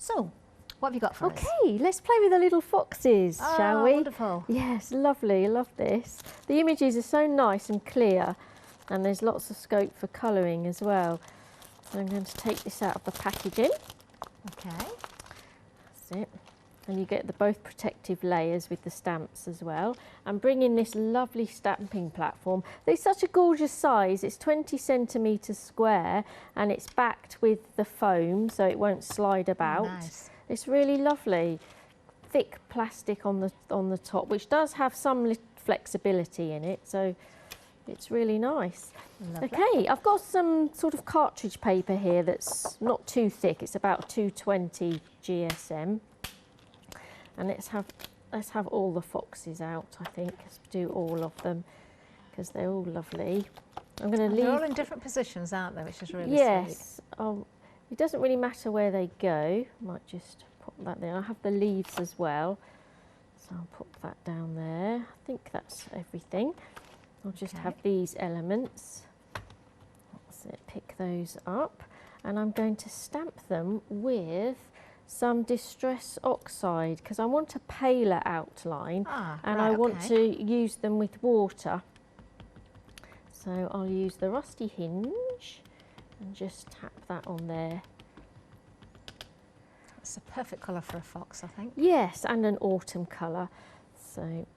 So, what have you got for us? Okay, let's play with the little foxes, shall we? Wonderful. Yes, lovely, I love this. The images are so nice and clear, and there's lots of scope for colouring as well. So I'm going to take this out of the packaging. Okay. That's it. And you get both protective layers with the stamps as well. And bring in this lovely stamping platform. It's such a gorgeous size. It's 20 centimetres square, and it's backed with the foam so it won't slide about. Oh, nice. It's really lovely. Thick plastic on the top, which does have some flexibility in it, so it's really nice. Lovely. Okay, I've got some sort of cartridge paper here that's not too thick. It's about 220 GSM. And let's have all the foxes out, I think. Let's do all of them because they're all lovely. I'm going to leave. They're all in different positions, aren't they? Which is really sweet. Yes. It doesn't really matter where they go. Might just pop that there. I have the leaves as well, so I'll pop that down there. I think that's everything. I'll just have these elements. That's it. Pick those up, and I'm going to stamp them with some Distress Oxide because I want a paler outline, and I want to use them with water. So I'll use the Rusty Hinge and just tap that on there. It's a perfect colour for a fox, I think. Yes, and an autumn colour. So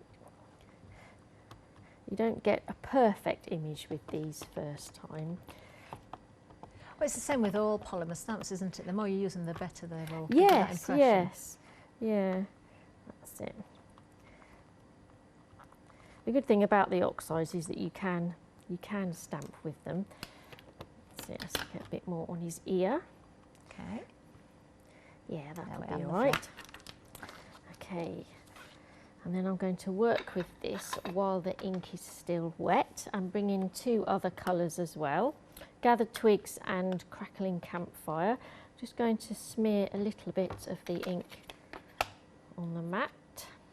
you don't get a perfect image with these first time. Well, it's the same with all polymer stamps, isn't it? The more you use them, the better they will. Yes, yes, yeah, that's it. The good thing about the oxides is that you can stamp with them. Let's get a bit more on his ear. Okay. Yeah, that'll be all right. Okay, and then I'm going to work with this while the ink is still wet and bring in two other colours as well. Gathered Twigs and Crackling Campfire. Just going to smear a little bit of the ink on the mat.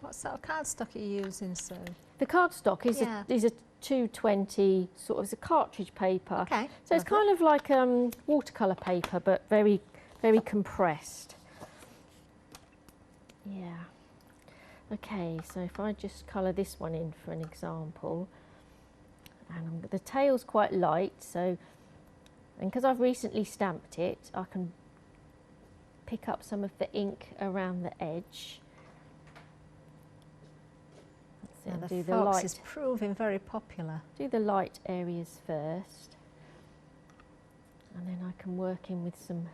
What sort of cardstock are you using, Sue? The cardstock is a 220 sort of, it's a cartridge paper. Okay. So it's kind of like watercolour paper, but very, very compressed. Yeah. Okay, so if I just colour this one in for an example, and the tail's quite light, so, and because I've recently stamped it, I can pick up some of the ink around the edge. Now the fox is proving very popular. Do the light areas first, and then I can work in with some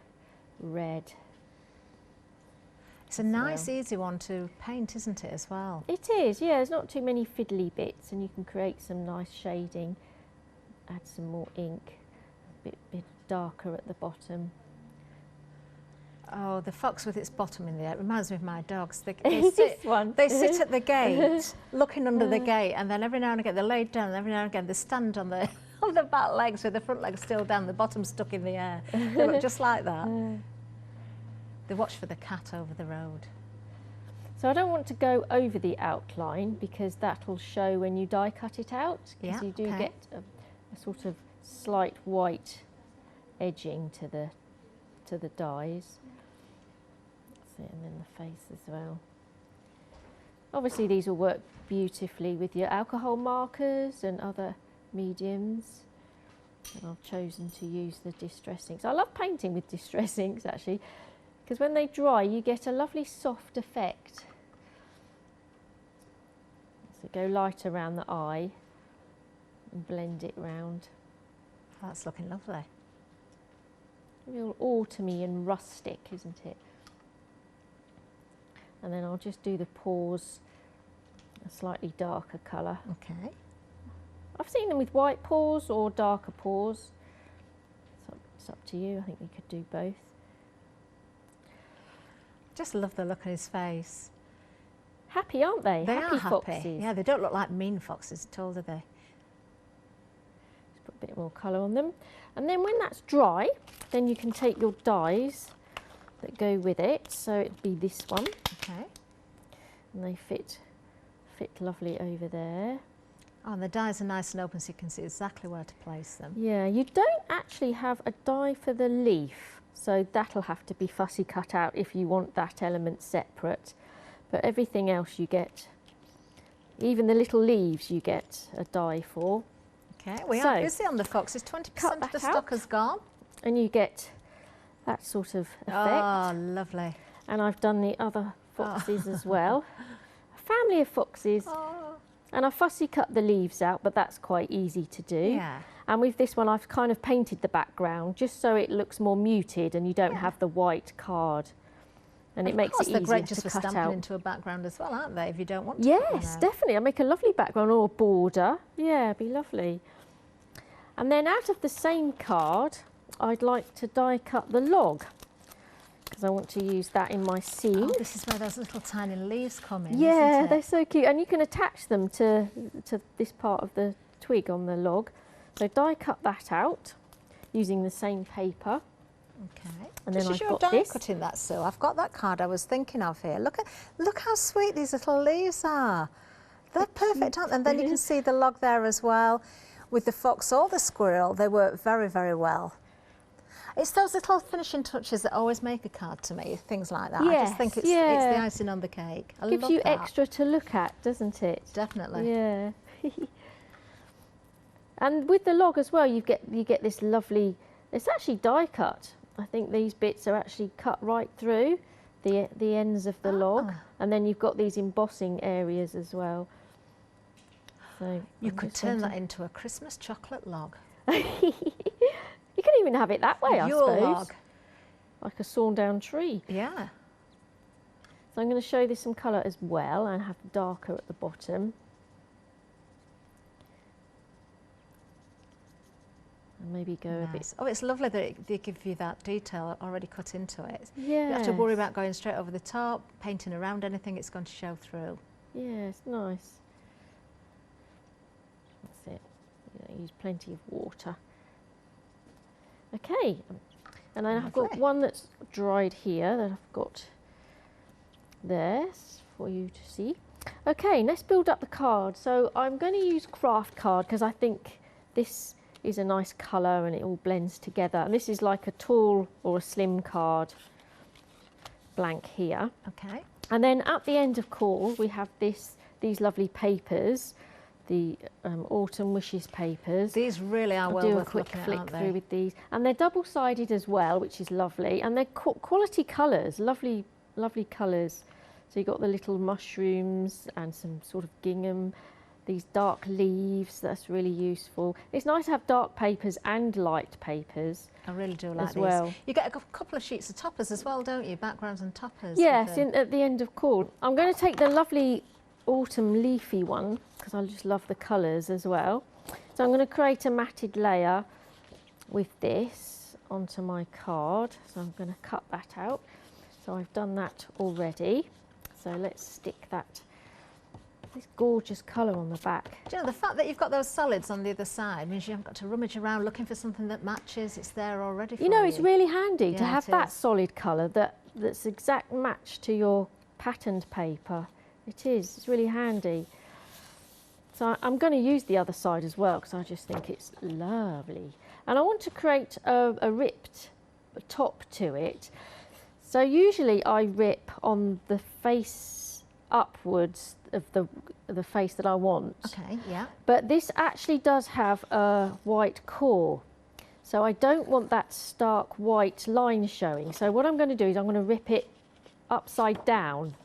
red. It's a nice, easy one to paint, isn't it, as well? It is, yeah. There's not too many fiddly bits, and you can create some nice shading. Add some more ink, a bit darker at the bottom. Oh, the fox with its bottom in the air. It reminds me of my dogs. They This one. They sit at the gate, looking under the gate, and then every now and again they lay down, and every now and again they stand on the on the back legs with the front legs still down, the bottom stuck in the air. They look just like that. They watch for the cat over the road. So I don't want to go over the outline because that will show when you die cut it out, because you do get a sort of slight white edging to the dies. That's it, and then the face as well. Obviously these will work beautifully with your alcohol markers and other mediums. And I've chosen to use the Distress inks. I love painting with Distress inks actually, because when they dry you get a lovely soft effect. So go light around the eye and blend it round. That's looking lovely. Real autumny and rustic, isn't it? And then I'll just do the paws a slightly darker colour. Okay. I've seen them with white paws or darker paws. It's up to you. I think you could do both. Just love the look on his face. Happy, aren't they? They are happy. Foxes. Yeah, they don't look like mean foxes at all, do they? Just put a bit more colour on them. And then when that's dry, then you can take your dies that go with it. So it'd be this one. Okay. And they fit lovely over there. Oh, and the dies are nice and open so you can see exactly where to place them. Yeah, you don't actually have a die for the leaf. so that'll have to be fussy cut out if you want that element separate. But everything else you get, even the little leaves you get a die for. Okay, we are busy on the foxes. 20% of the stock has gone. And you get that sort of effect. Oh, lovely. And I've done the other foxes as well. A family of foxes. Oh. And I fussy cut the leaves out, but that's quite easy to do. Yeah. And with this one, I've kind of painted the background just so it looks more muted and you don't have the white card. And it makes it easier to cut out. They're great just for stamping into a background as well, aren't they, if you don't want to? Yes, definitely. I make a lovely background or a border. Yeah, it'd be lovely. And then out of the same card, I'd like to die cut the log because I want to use that in my scene. Oh, this is where those little tiny leaves come in, yeah, isn't it? They're so cute. And you can attach them to this part of the twig on the log. So die cut that out using the same paper. Okay. And then I've your got die this. cutting that, Sue. I've got that card I was thinking of here. Look how sweet these little leaves are. They're perfect, aren't they? And then you can see the log there as well. With the fox or the squirrel, they work very, very well. It's those little finishing touches that always make a card to me, things like that. Yes, I just think it's the icing on the cake. I Gives love you that. extra to look at, doesn't it? Definitely. Yeah. And with the log as well, you get this lovely. It's actually die cut. I think these bits are actually cut right through the ends of the log, and then you've got these embossing areas as well. So you could turn that into a Christmas chocolate log. You can even have it that way, I suppose. Log. Like a sawn down tree. Yeah. So I'm going to show this some colour as well and have darker at the bottom. And maybe go a bit. Oh, it's lovely that they give you that detail already cut into it. Yeah. You don't have to worry about going straight over the top, painting around anything, it's going to show through. Yeah, it's nice. That's it. Yeah, use plenty of water. Okay, and then I've got one that's dried here that I've got there for you to see. Okay, let's build up the card. So I'm going to use craft card because I think this is a nice colour and it all blends together. And this is like a tall or a slim card blank here. Okay. And then at the end of course we have these lovely papers. The Autumn Wishes papers. These really are well worth looking at, aren't they? Do a quick flick through with these. And they're double-sided as well, which is lovely. And they're quality colours, lovely, lovely colours. So you've got the little mushrooms and some sort of gingham, these dark leaves, that's really useful. It's nice to have dark papers and light papers. I really do like as these. well. You get a couple of sheets of toppers as well, don't you? Backgrounds and toppers. Yes, at the end of course. I'm going to take the lovely autumn leafy one because I just love the colours as well. So I'm going to create a matted layer with this onto my card. So I'm going to cut that out. So I've done that already. So let's stick this gorgeous colour on the back. Do you know, the fact that you've got those solids on the other side means you haven't got to rummage around looking for something that matches. It's there already for you. You know, it's really handy to have that is. solid colour that's exact match to your patterned paper. It is, it's really handy. So I'm going to use the other side as well because I just think it's lovely. And I want to create a ripped top to it. So usually I rip on the face upwards of the face that I want. Okay, yeah. But this actually does have a white core. So I don't want that stark white line showing. So what I'm going to do is I'm going to rip it upside down.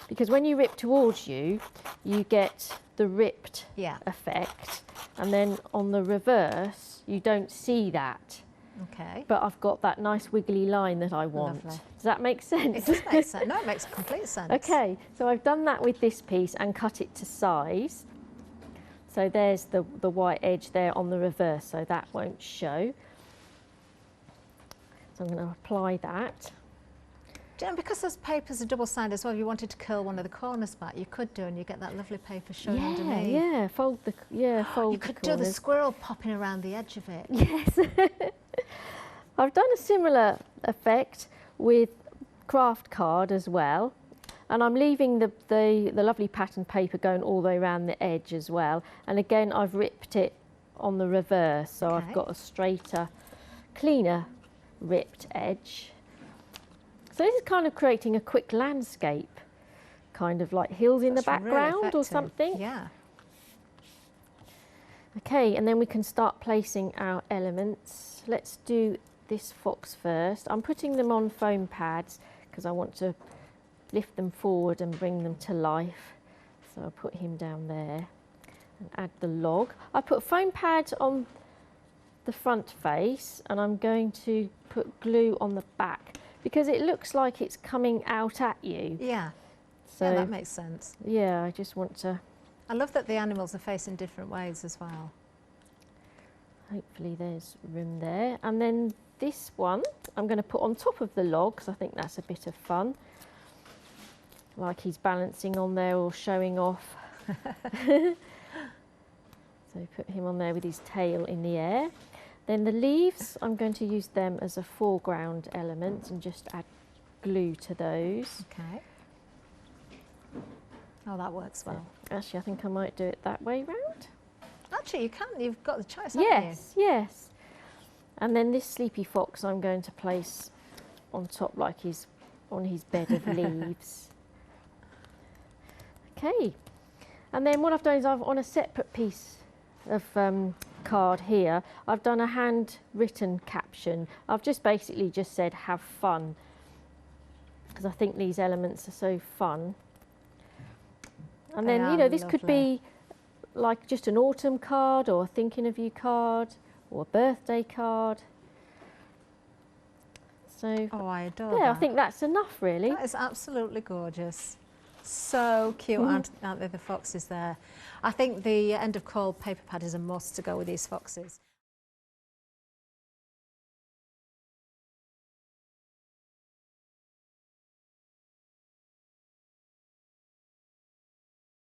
Because when you rip towards you, you get the ripped effect. And then on the reverse, you don't see that. Okay. But I've got that nice wiggly line that I want. Lovely. Does that make sense? It does make sense. No, it makes complete sense. Okay, so I've done that with this piece and cut it to size. So there's the white edge there on the reverse, so that won't show. So I'm going to apply that. Do you know, because those papers are double-sided as well, if you wanted to curl one of the corners back, you could do, and you get that lovely paper showing underneath. Yeah, fold the You could do the squirrel popping around the edge of it. Yes. I've done a similar effect with craft card as well, and I'm leaving the lovely pattern paper going all the way around the edge as well. And again, I've ripped it on the reverse, so I've got a straighter, cleaner ripped edge. So this is kind of creating a quick landscape, kind of like hills in the That's really background or effective. something. Yeah. Okay, and then we can start placing our elements. Let's do this fox first. I'm putting them on foam pads because I want to lift them forward and bring them to life. So I'll put him down there and add the log. I put foam pad on the front face and I'm going to put glue on the back because it looks like it's coming out at you. Yeah. So Yeah, that makes sense. yeah, I just want to... I love that the animals are facing different ways as well. Hopefully there's room there. And then this one I'm going to put on top of the log because I think that's a bit of fun. Like he's balancing on there or showing off. So put him on there with his tail in the air. Then the leaves, I'm going to use them as a foreground element and just add glue to those. Okay. Oh, that works well. Actually, I think I might do it that way round. Actually, you can. You've got the choice, haven't Yes, yes. And then this sleepy fox I'm going to place on top like he's on his bed of leaves. Okay. And then what I've done is I've, on a separate piece of card here, I've done a handwritten caption. I've just basically just said have fun because I think these elements are so fun. And then, you know, this could be like just an autumn card or a thinking of you card or a birthday card. So, Oh, I adore yeah, that. I think that's enough really. That is absolutely gorgeous. So cute, aren't they, the foxes there? I think the end of coil paper pad is a must to go with these foxes.